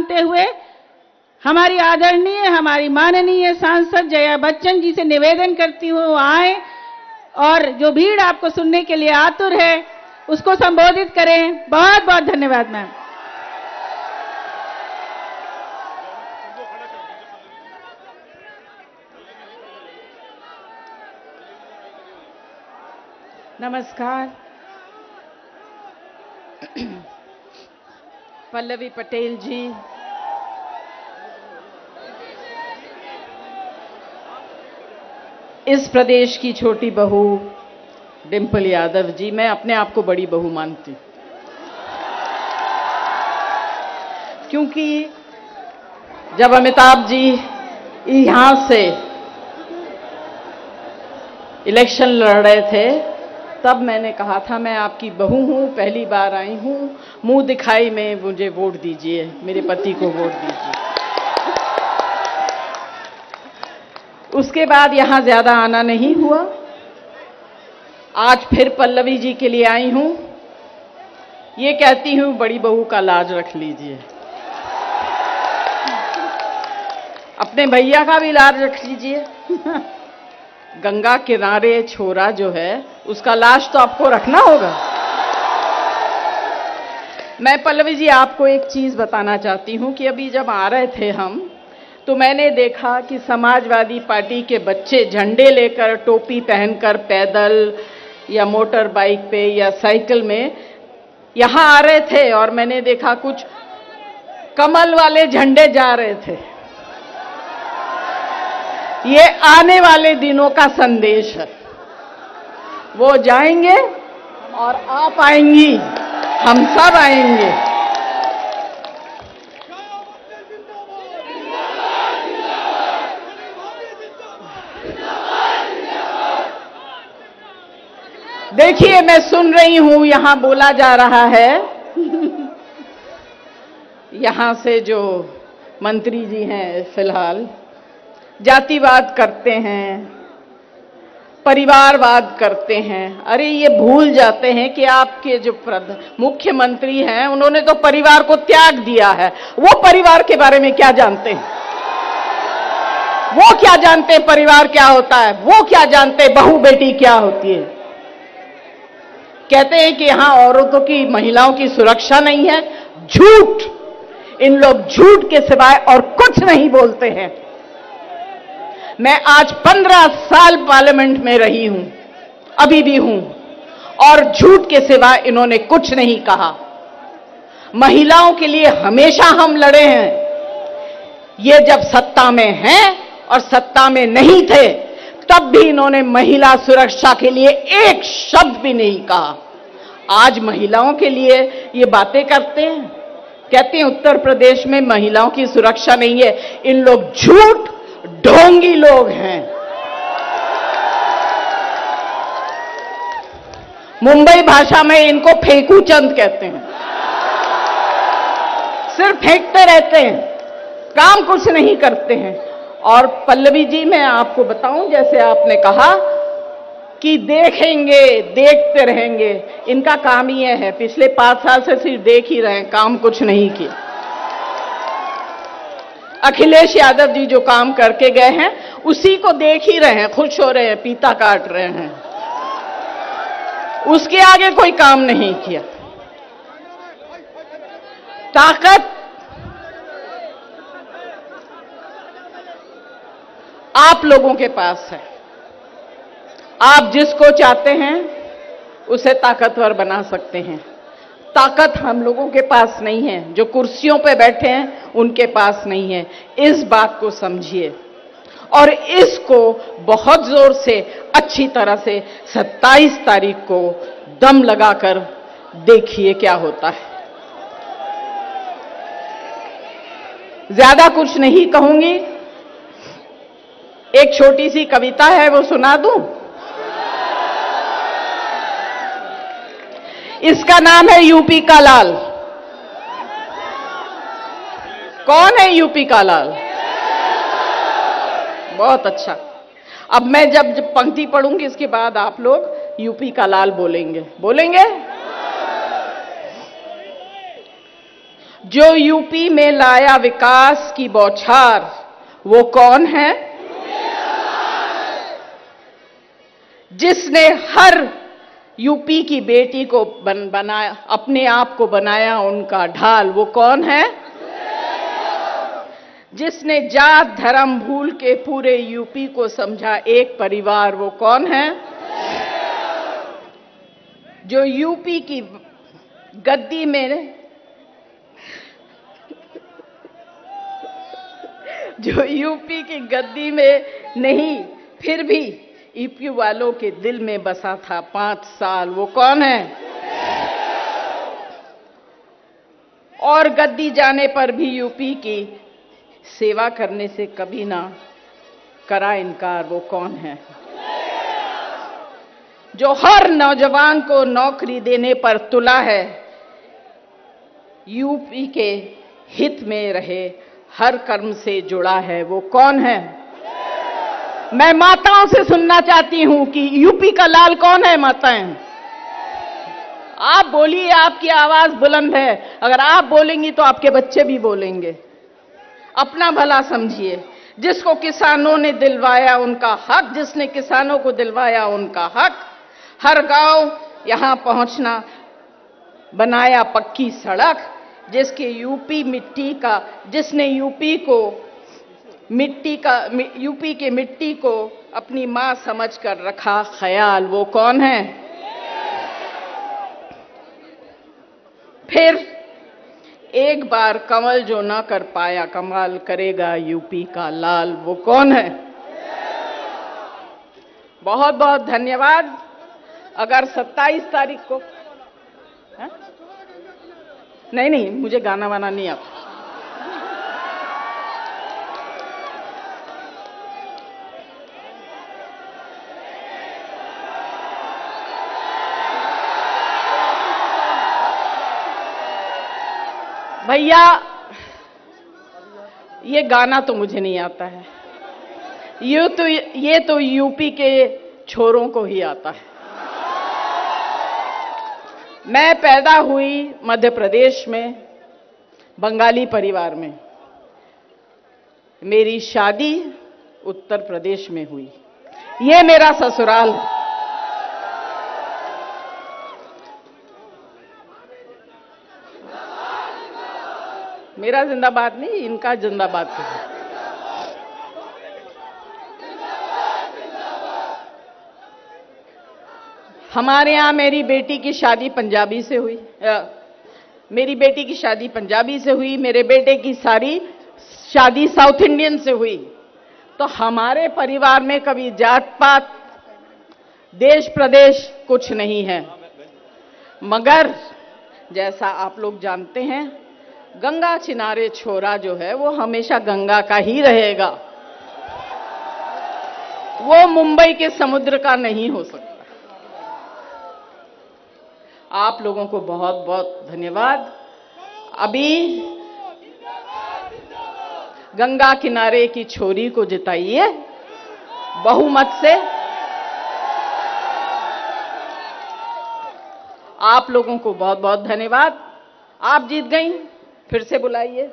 मानते हुए हमारी आदरणीय, हमारी माननीय सांसद जया बच्चन जी से निवेदन करती हूँ आए और जो भीड़ आपको सुनने के लिए आतुर है उसको संबोधित करें। बहुत बहुत धन्यवाद मैम। नमस्कार। पल्लवी पटेल जी, इस प्रदेश की छोटी बहू डिंपल यादव जी, मैं अपने आप को बड़ी बहू मानती हूं क्योंकि जब अमिताभ जी यहां से इलेक्शन लड़ रहे थे तब मैंने कहा था मैं आपकी बहू हूं, पहली बार आई हूं, मुंह दिखाई में मुझे वोट दीजिए, मेरे पति को वोट दीजिए। उसके बाद यहां ज्यादा आना नहीं हुआ। आज फिर पल्लवी जी के लिए आई हूं, ये कहती हूं बड़ी बहू का लाज रख लीजिए, अपने भैया का भी लाज रख लीजिए। गंगा किनारे छोरा जो है उसका लाज तो आपको रखना होगा। मैं पल्लवी जी आपको एक चीज बताना चाहती हूं कि अभी जब आ रहे थे हम तो मैंने देखा कि समाजवादी पार्टी के बच्चे झंडे लेकर, टोपी पहनकर, पैदल या मोटर बाइक पे या साइकिल में यहां आ रहे थे और मैंने देखा कुछ कमल वाले झंडे जा रहे थे। ये आने वाले दिनों का संदेश है। वो जाएंगे और आप आएंगी, हम सब आएंगे। देखिए, मैं सुन रही हूं यहां बोला जा रहा है, यहां से जो मंत्री जी हैं फिलहाल जातिवाद करते हैं, परिवारवाद करते हैं। अरे ये भूल जाते हैं कि आपके जो मुख्यमंत्री हैं उन्होंने तो परिवार को त्याग दिया है। वो परिवार के बारे में क्या जानते हैं? वो क्या जानते हैं परिवार क्या होता है? वो क्या जानते हैं बहू बेटी क्या होती है? कहते हैं कि यहां औरतों की, महिलाओं की सुरक्षा नहीं है। झूठ! इन लोग झूठ के सिवाय और कुछ नहीं बोलते हैं। मैं आज 15 साल पार्लियामेंट में रही हूं, अभी भी हूं, और झूठ के सिवा इन्होंने कुछ नहीं कहा। महिलाओं के लिए हमेशा हम लड़े हैं। ये जब सत्ता में हैं और सत्ता में नहीं थे तब भी इन्होंने महिला सुरक्षा के लिए एक शब्द भी नहीं कहा। आज महिलाओं के लिए ये बातें करते हैं, कहते हैं उत्तर प्रदेश में महिलाओं की सुरक्षा नहीं है। इन लोग झूठ, ढोंगी लोग हैं। मुंबई भाषा में इनको फेंकू चंद कहते हैं। सिर्फ फेंकते रहते हैं, काम कुछ नहीं करते हैं। और पल्लवी जी, मैं आपको बताऊं, जैसे आपने कहा कि देखेंगे, देखते रहेंगे, इनका काम ही है। पिछले 5 साल से सिर्फ देख ही रहे हैं, काम कुछ नहीं किया। अखिलेश यादव जी जो काम करके गए हैं उसी को देख ही रहे हैं, खुश हो रहे हैं, पीता काट रहे हैं। उसके आगे कोई काम नहीं किया। ताकत आप लोगों के पास है। आप जिसको चाहते हैं उसे ताकतवर बना सकते हैं। ताकत हम लोगों के पास नहीं है, जो कुर्सियों पे बैठे हैं उनके पास नहीं है। इस बात को समझिए और इसको बहुत जोर से, अच्छी तरह से 27 तारीख को दम लगाकर देखिए क्या होता है। ज्यादा कुछ नहीं कहूंगी। एक छोटी सी कविता है, वो सुना दूं? इसका नाम है यूपी का लाल। कौन है यूपी का लाल? बहुत अच्छा। अब मैं जब पंक्ति पढ़ूंगी इसके बाद आप लोग यूपी का लाल बोलेंगे। बोलेंगे? जो यूपी में लाया विकास की बौछार, वो कौन है? जिसने हर यूपी की बेटी को बनाया, अपने आप को बनाया उनका ढाल, वो कौन है? जिसने जात धर्म भूल के पूरे यूपी को समझा एक परिवार, वो कौन है? जो यूपी की गद्दी में जो यूपी की गद्दी में नहीं, फिर भी यूपी वालों के दिल में बसा था 5 साल, वो कौन है? और गद्दी जाने पर भी यूपी की सेवा करने से कभी ना करा इनकार, वो कौन है? जो हर नौजवान को नौकरी देने पर तुला है, यूपी के हित में रहे, हर कर्म से जुड़ा है, वो कौन है? मैं माताओं से सुनना चाहती हूं कि यूपी का लाल कौन है? माताएं, आप बोलिए, आपकी आवाज बुलंद है। अगर आप बोलेंगी तो आपके बच्चे भी बोलेंगे। अपना भला समझिए। जिसको किसानों ने दिलवाया उनका हक, जिसने किसानों को दिलवाया उनका हक, हर गांव यहां पहुंचना, बनाया पक्की सड़क, जिसके यूपी मिट्टी का, जिसने यूपी की मिट्टी को अपनी मां समझकर रखा ख्याल, वो कौन है? फिर एक बार कंवल जो ना कर पाया, कमाल करेगा यूपी का लाल, वो कौन है? बहुत बहुत धन्यवाद। अगर 27 तारीख को है? नहीं, मुझे गाना वाना नहीं आता। भैया, ये गाना तो मुझे नहीं आता है। ये तो यूपी के छोरों को ही आता है। मैं पैदा हुई मध्य प्रदेश में, बंगाली परिवार में। मेरी शादी उत्तर प्रदेश में हुई। ये मेरा ससुराल है। मेरा जिंदाबाद नहीं, इनका जिंदाबाद है। हमारे यहाँ मेरी बेटी की शादी पंजाबी से हुई। मेरी बेटी की शादी पंजाबी से हुई, मेरे बेटे की सारी शादी साउथ इंडियन से हुई। तो हमारे परिवार में कभी जात पात, देश प्रदेश कुछ नहीं है। मगर जैसा आप लोग जानते हैं, गंगा किनारे छोरा जो है वो हमेशा गंगा का ही रहेगा। वो मुंबई के समुद्र का नहीं हो सकता। आप लोगों को बहुत बहुत धन्यवाद। अभी गंगा किनारे की छोरी को जिताइए बहुमत से। आप लोगों को बहुत बहुत धन्यवाद। आप जीत गई, फिर से बुलाइए,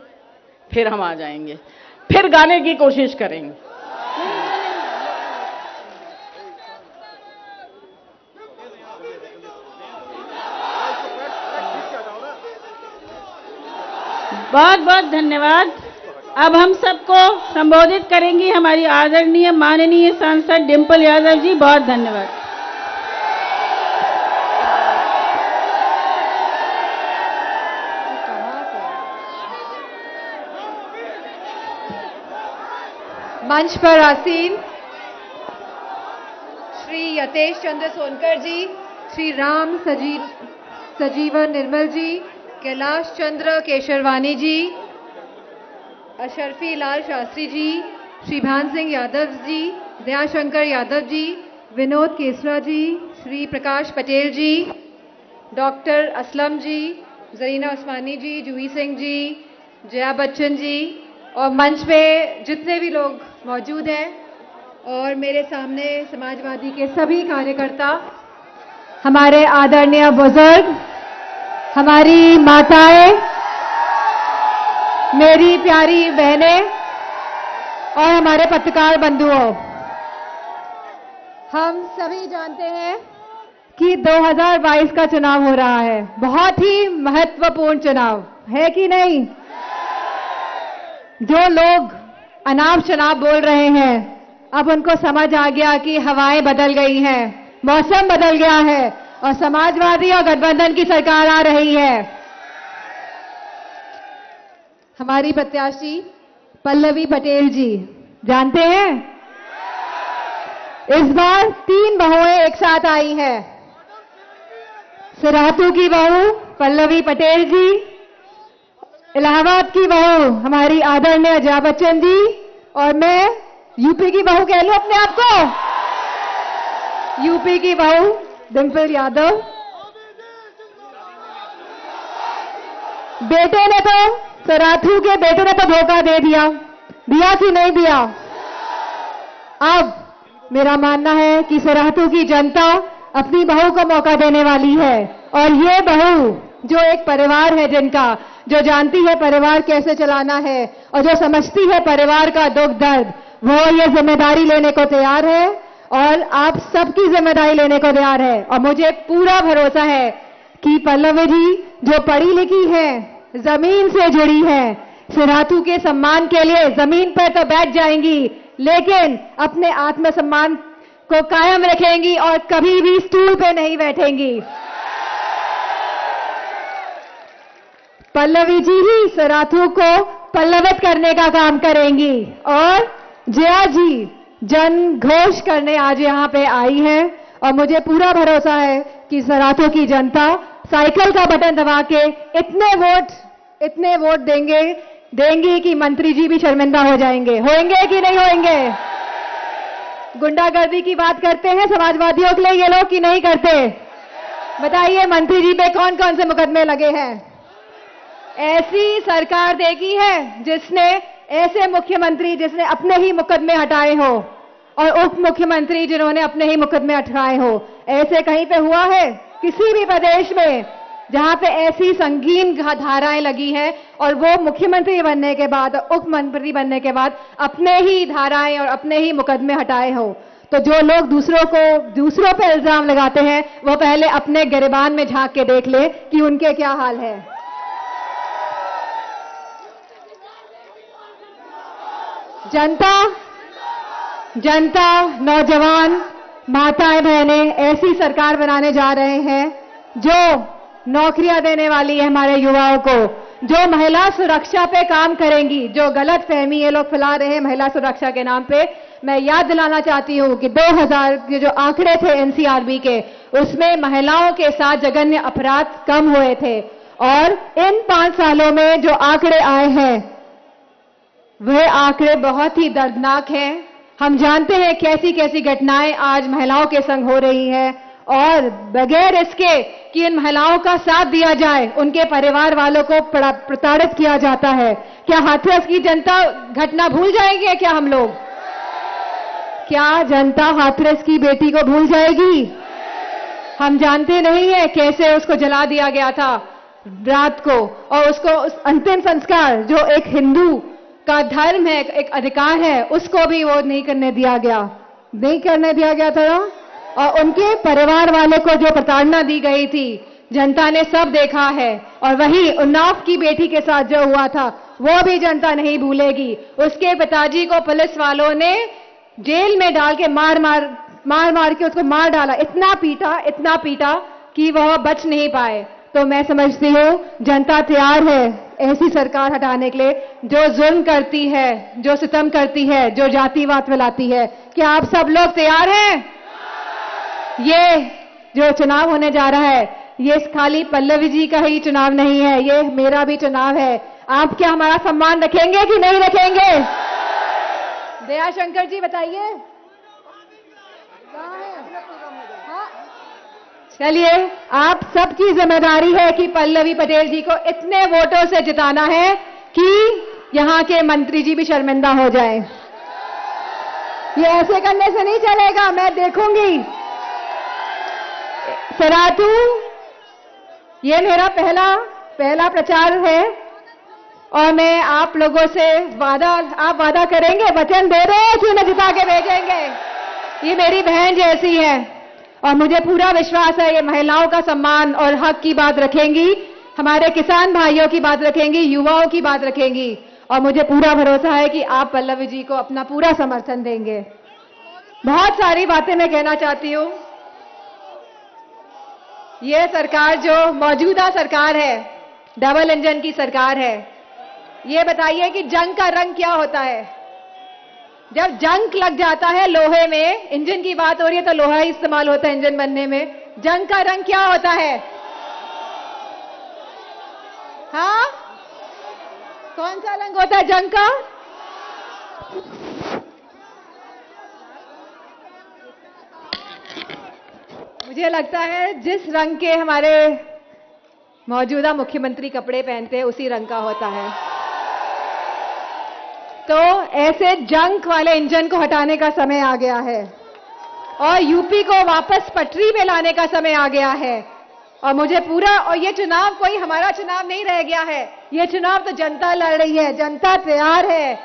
फिर हम आ जाएंगे, फिर गाने की कोशिश करेंगे। बहुत बहुत धन्यवाद। अब हम सबको संबोधित करेंगी हमारी आदरणीय माननीय सांसद डिंपल यादव जी। बहुत धन्यवाद। मंच पर आसीन श्री यतेश चंद्र सोनकर जी, श्री राम सजीवन निर्मल जी, कैलाश चंद्र केशरवानी जी, अशरफी लाल शास्त्री जी, श्री भान सिंह यादव जी, दयाशंकर यादव जी, विनोद केसरा जी, श्री प्रकाश पटेल जी, डॉक्टर असलम जी, जरीना उस्मानी जी, जूही सिंह जी, जया बच्चन जी, और मंच पे जितने भी लोग मौजूद हैं और मेरे सामने समाजवादी के सभी कार्यकर्ता, हमारे आदरणीय बुजुर्ग, हमारी माताएं, मेरी प्यारी बहनें और हमारे पत्रकार बंधुओं, हम सभी जानते हैं कि 2022 का चुनाव हो रहा है। बहुत ही महत्वपूर्ण चुनाव है कि नहीं? जो लोग अनाप शनाप बोल रहे हैं, अब उनको समझ आ गया कि हवाएं बदल गई हैं, मौसम बदल गया है और समाजवादी और गठबंधन की सरकार आ रही है। हमारी प्रत्याशी पल्लवी पटेल जी, जानते हैं इस बार 3 बहुएं एक साथ आई हैं। सिराथू की बहू पल्लवी पटेल जी, इलाहाबाद की बहू हमारी आदरणीय जया बच्चन जी, और मैं यूपी की बहू कह लूं अपने आप को, यूपी की बहू डिंपल यादव। बेटे ने तो, सिराथू के बेटे ने तो धोखा दे दिया कि नहीं दिया? अब मेरा मानना है कि सिराथू की जनता अपनी बहू को मौका देने वाली है, और ये बहू जो एक परिवार है जिनका, जो जानती है परिवार कैसे चलाना है और जो समझती है परिवार का दुख दर्द, वो ये जिम्मेदारी लेने को तैयार है और आप सबकी जिम्मेदारी लेने को तैयार है। और मुझे पूरा भरोसा है कि पल्लवी जी जो पढ़ी लिखी है, जमीन से जुड़ी है, सिराथू के सम्मान के लिए जमीन पर तो बैठ जाएंगी, लेकिन अपने आत्मसम्मान को कायम रखेंगी और कभी भी स्टूल पे नहीं बैठेंगी। पल्लवी जी ही सिराथू को पल्लवित करने का काम करेंगी और जया जी जन घोष करने आज यहाँ पे आई है, और मुझे पूरा भरोसा है कि सिराथू की जनता साइकिल का बटन दबा के इतने वोट देंगी कि मंत्री जी भी शर्मिंदा हो जाएंगे। होंगे कि नहीं होंगे? गुंडागर्दी की बात करते हैं समाजवादियों के लिए ये लोग कि नहीं करते? बताइए मंत्री जी पे कौन कौन से मुकदमे लगे हैं? ऐसी सरकार देखी है जिसने, ऐसे मुख्यमंत्री जिसने अपने ही मुकदमे हटाए हो और उप मुख्यमंत्री जिन्होंने अपने ही मुकदमे हटाए हो? ऐसे कहीं पे हुआ है किसी भी प्रदेश में जहां पे ऐसी संगीन धाराएं लगी हैं और वो मुख्यमंत्री बनने के बाद, उप मंत्री बनने के बाद अपने ही धाराएं और अपने ही मुकदमे हटाए हो? तो जो लोग दूसरों पे इल्जाम लगाते हैं, वो पहले अपने गिरेबान में झांक के देख ले कि उनके क्या हाल है। जनता, नौजवान, माताएं, बहनें ऐसी सरकार बनाने जा रहे हैं जो नौकरियां देने वाली है हमारे युवाओं को, जो महिला सुरक्षा पे काम करेंगी। जो गलत फहमी ये लोग फैला रहे हैं महिला सुरक्षा के नाम पे, मैं याद दिलाना चाहती हूं कि 2000 के जो आंकड़े थे एनसीआरबी के, उसमें महिलाओं के साथ जघन्य अपराध कम हुए थे, और इन 5 सालों में जो आंकड़े आए हैं वह आंकड़े बहुत ही दर्दनाक हैं। हम जानते हैं कैसी कैसी घटनाएं आज महिलाओं के संग हो रही हैं, और बगैर इसके कि इन महिलाओं का साथ दिया जाए, उनके परिवार वालों को प्रताड़ित किया जाता है। क्या हाथरस की जनता घटना भूल जाएगी? क्या हम लोग, क्या जनता हाथरस की बेटी को भूल जाएगी? हम जानते नहीं है कैसे उसको जला दिया गया था रात को, और उसको उस अंतिम संस्कार जो एक हिंदू का धर्म है, एक अधिकार है, उसको भी वो नहीं करने दिया था। और उनके परिवार वाले को जो प्रताड़ना दी गई थी, जनता ने सब देखा है। और वही उन्नाव की बेटी के साथ जो हुआ था वो भी जनता नहीं भूलेगी। उसके पिताजी को पुलिस वालों ने जेल में डाल के मार के उसको मार डाला, इतना पीटा कि वह बच नहीं पाए। तो मैं समझती हूँ जनता तैयार है ऐसी सरकार हटाने के लिए जो जुल्म करती है, जो सितम करती है, जो जातिवाद फैलाती है। क्या आप सब लोग तैयार हैं? ये जो चुनाव होने जा रहा है, ये खाली पल्लवी जी का ही चुनाव नहीं है, ये मेरा भी चुनाव है। आप क्या हमारा सम्मान रखेंगे कि नहीं रखेंगे? दयाशंकर जी बताइए। चलिए, आप सबकी जिम्मेदारी है कि पल्लवी पटेल जी को इतने वोटों से जिताना है कि यहाँ के मंत्री जी भी शर्मिंदा हो जाएं। ये ऐसे करने से नहीं चलेगा, मैं देखूंगी। सिराथू, ये मेरा पहला प्रचार है और मैं आप लोगों से आप वादा करेंगे, वचन दे रहे हैं कि उन्हें जिता के भेजेंगे। ये मेरी बहन जैसी है और मुझे पूरा विश्वास है ये महिलाओं का सम्मान और हक की बात रखेंगी, हमारे किसान भाइयों की बात रखेंगी, युवाओं की बात रखेंगी और मुझे पूरा भरोसा है कि आप पल्लवी जी को अपना पूरा समर्थन देंगे। बहुत सारी बातें मैं कहना चाहती हूँ। ये सरकार जो मौजूदा सरकार है, डबल इंजन की सरकार है। ये बताइए कि जंग का रंग क्या होता है? जब जंग लग जाता है लोहे में, इंजन की बात हो रही है तो लोहा ही इस्तेमाल होता है इंजन बनने में। जंग का रंग क्या होता है? हाँ, कौन सा रंग होता है जंग का? मुझे लगता है जिस रंग के हमारे मौजूदा मुख्यमंत्री कपड़े पहनते हैं उसी रंग का होता है। तो ऐसे जंग वाले इंजन को हटाने का समय आ गया है और यूपी को वापस पटरी पे लाने का समय आ गया है। और मुझे पूरा, और ये चुनाव कोई हमारा चुनाव नहीं रह गया है, ये चुनाव तो जनता लड़ रही है, जनता तैयार है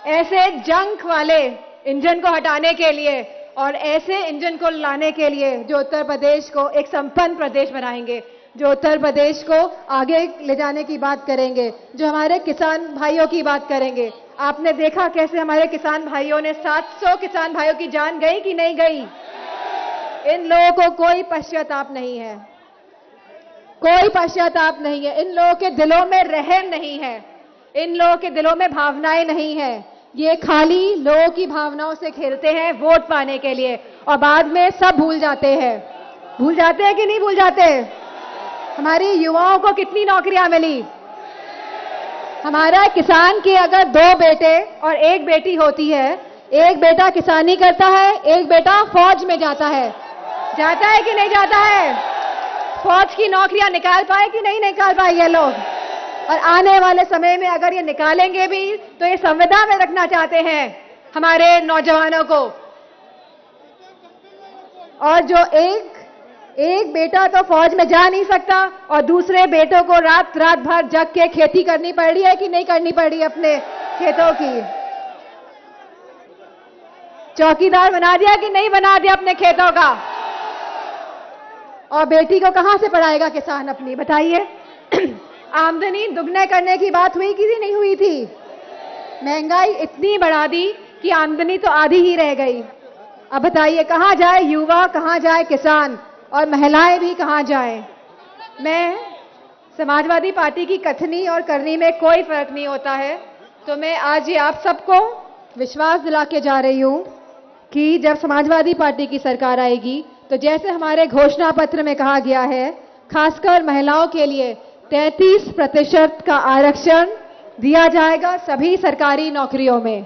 ऐसे जंग वाले इंजन को हटाने के लिए और ऐसे इंजन को लाने के लिए जो उत्तर प्रदेश को एक संपन्न प्रदेश बनाएंगे, जो उत्तर प्रदेश को आगे ले जाने की बात करेंगे, जो हमारे किसान भाइयों की बात करेंगे। आपने देखा कैसे हमारे किसान भाइयों ने 700 किसान भाइयों की जान गई कि नहीं गई? इन लोगों को कोई पश्चाताप नहीं है, कोई पश्चाताप नहीं है। इन लोगों के दिलों में रहम नहीं है, इन लोगों के दिलों में भावनाएं नहीं है। ये खाली लोगों की भावनाओं से खेलते हैं वोट पाने के लिए और बाद में सब भूल जाते हैं। भूल जाते हैं कि नहीं भूल जाते? हमारी युवाओं को कितनी नौकरियां मिली? हमारा किसान के अगर 2 बेटे और 1 बेटी होती है, एक बेटा किसानी करता है, एक बेटा फौज में जाता है कि नहीं जाता है? फौज की नौकरियां निकाल पाए कि नहीं निकाल पाए ये लोग? और आने वाले समय में अगर ये निकालेंगे भी तो ये संविदा में रखना चाहते हैं हमारे नौजवानों को। और जो एक बेटा तो फौज में जा नहीं सकता और दूसरे बेटों को रात भर जग के खेती करनी पड़ रही है कि नहीं करनी पड़ रही है? अपने खेतों की चौकीदार बना दिया कि नहीं बना दिया अपने खेतों का? और बेटी को कहां से पढ़ाएगा किसान अपनी, बताइए? आमदनी दुगने करने की बात हुई कि नहीं हुई थी? महंगाई इतनी बढ़ा दी कि आमदनी तो आधी ही रह गई। अब बताइए कहां जाए युवा, कहां जाए किसान और महिलाएं भी कहां जाएं? मैं समाजवादी पार्टी की कथनी और करनी में कोई फर्क नहीं होता है, तो मैं आज ये आप सबको विश्वास दिला के जा रही हूं कि जब समाजवादी पार्टी की सरकार आएगी तो जैसे हमारे घोषणा पत्र में कहा गया है, खासकर महिलाओं के लिए 33% का आरक्षण दिया जाएगा सभी सरकारी नौकरियों में।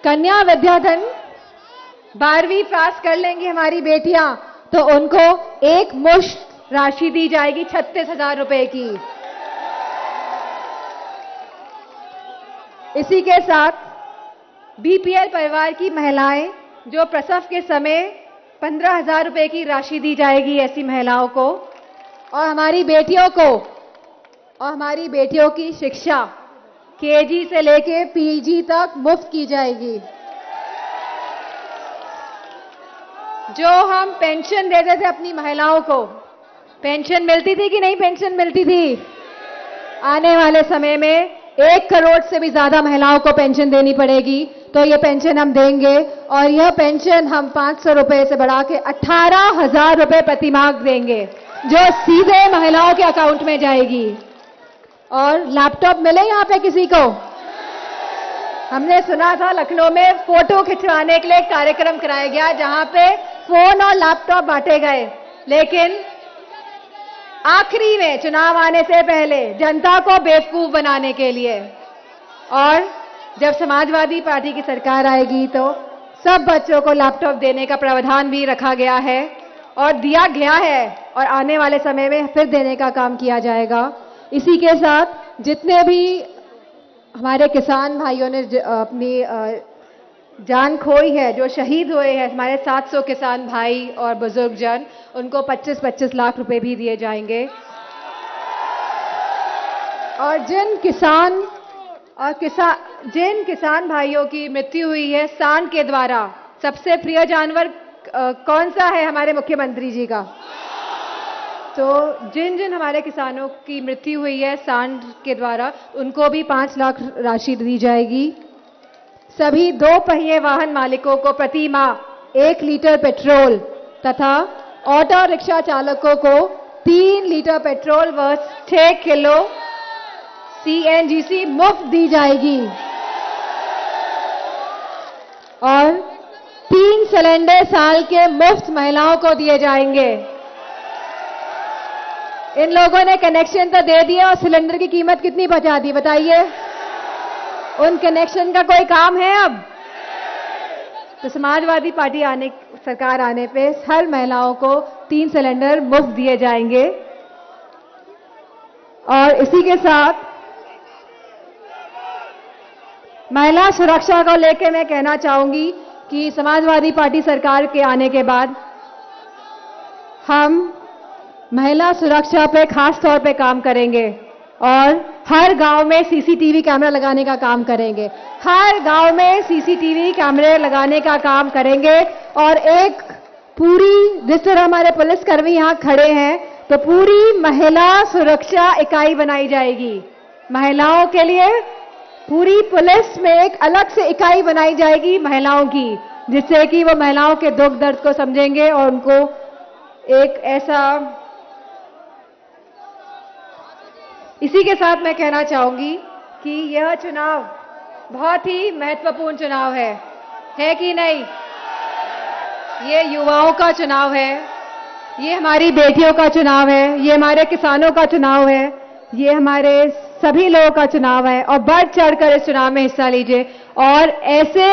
कन्या विद्याधन 12वीं पास कर लेंगी हमारी बेटियां तो उनको एक मुश्त राशि दी जाएगी 36,000 रुपए की। इसी के साथ बीपीएल परिवार की महिलाएं जो प्रसव के समय 15,000 रुपए की राशि दी जाएगी ऐसी महिलाओं को, और हमारी बेटियों की शिक्षा केजी से लेके पीजी तक मुफ्त की जाएगी। जो हम पेंशन देते थे अपनी महिलाओं को, पेंशन मिलती थी कि नहीं पेंशन मिलती थी? आने वाले समय में 1 करोड़ से भी ज्यादा महिलाओं को पेंशन देनी पड़ेगी, तो ये पेंशन हम देंगे और यह पेंशन हम 500 रुपए से बढ़ा के 18,000 रुपए प्रति माह देंगे, जो सीधे महिलाओं के अकाउंट में जाएगी। और लैपटॉप मिले यहाँ पे किसी को? हमने सुना था लखनऊ में फोटो खिंचवाने के लिए एक कार्यक्रम कराया गया जहां पे फोन और लैपटॉप बांटे गए, लेकिन आखिरी में चुनाव आने से पहले जनता को बेवकूफ बनाने के लिए। और जब समाजवादी पार्टी की सरकार आएगी तो सब बच्चों को लैपटॉप देने का प्रावधान भी रखा गया है और दिया गया है और आने वाले समय में फिर देने का काम किया जाएगा। इसी के साथ जितने भी हमारे किसान भाइयों ने अपनी जान खोई है, जो शहीद हुए हैं, हमारे 700 किसान भाई और बुजुर्ग जन, उनको 25-25 लाख रुपए भी दिए जाएंगे। और जिन किसान भाइयों की मृत्यु हुई है सांड के द्वारा, सबसे प्रिय जानवर कौन सा है हमारे मुख्यमंत्री जी का? तो जिन हमारे किसानों की मृत्यु हुई है सांड के द्वारा, उनको भी 5 लाख राशि दी जाएगी। सभी 2 पहिए वाहन मालिकों को प्रति माह 1 लीटर पेट्रोल तथा ऑटो रिक्शा चालकों को 3 लीटर पेट्रोल व 6 किलो CNGC मुफ्त दी जाएगी। और 3 सिलेंडर साल के मुफ्त महिलाओं को दिए जाएंगे। इन लोगों ने कनेक्शन तो दे दिया और सिलेंडर की कीमत कितनी बचा दी बताइए? उन कनेक्शन का कोई काम है अब? तो समाजवादी पार्टी सरकार आने पे हर महिलाओं को 3 सिलेंडर मुफ्त दिए जाएंगे। और इसी के साथ महिला सुरक्षा को लेकर मैं कहना चाहूंगी कि समाजवादी पार्टी सरकार के आने के बाद हम महिला सुरक्षा पे खास तौर पे काम करेंगे और हर गांव में सीसीटीवी कैमरा लगाने का काम करेंगे। हर गांव में सीसीटीवी कैमरे लगाने का काम करेंगे। और एक पूरी, जिस तरह हमारे पुलिसकर्मी यहां खड़े हैं, तो पूरी महिला सुरक्षा इकाई बनाई जाएगी। महिलाओं के लिए पूरी पुलिस में एक अलग से इकाई बनाई जाएगी महिलाओं की, जिससे कि वो महिलाओं के दुख दर्द को समझेंगे और उनको एक ऐसा। इसी के साथ मैं कहना चाहूंगी कि यह चुनाव बहुत ही महत्वपूर्ण चुनाव है कि नहीं? ये युवाओं का चुनाव है, ये हमारी बेटियों का चुनाव है, ये हमारे किसानों का चुनाव है, ये हमारे सभी लोगों का चुनाव है। और बढ़ चढ़कर इस चुनाव में हिस्सा लीजिए और ऐसे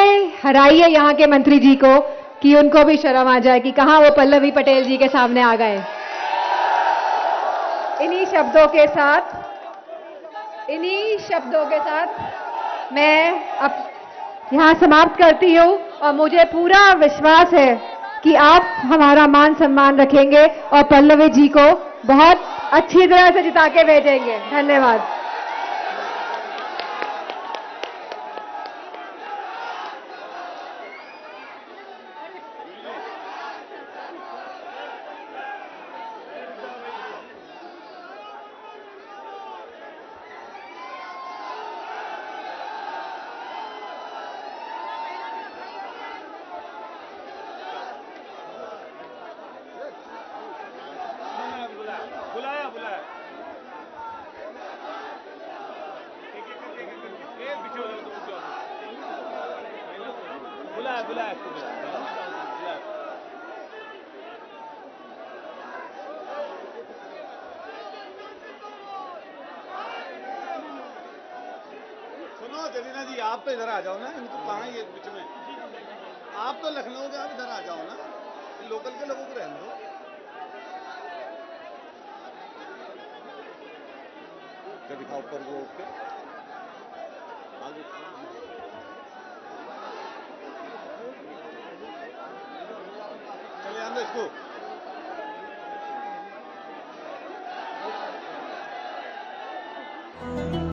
हराइए यहाँ के मंत्री जी को कि उनको भी शर्म आ जाए कि कहां वो पल्लवी पटेल जी के सामने आ गए। इन्हीं शब्दों के साथ मैं अब यहां समाप्त करती हूं और मुझे पूरा विश्वास है कि आप हमारा मान सम्मान रखेंगे और पल्लवी जी को बहुत अच्छी तरह से जिता के भेजेंगे। धन्यवाद। जरीना जी, आप तो इधर आ जाओ ना, इनको कहाँ ये बीच में? आप तो लखनऊ के, आप इधर आ जाओ ना, लोकल के लोगों को रहने दो। क्या दिखाओ ऊपर वो उठ के चले आंदो इसको।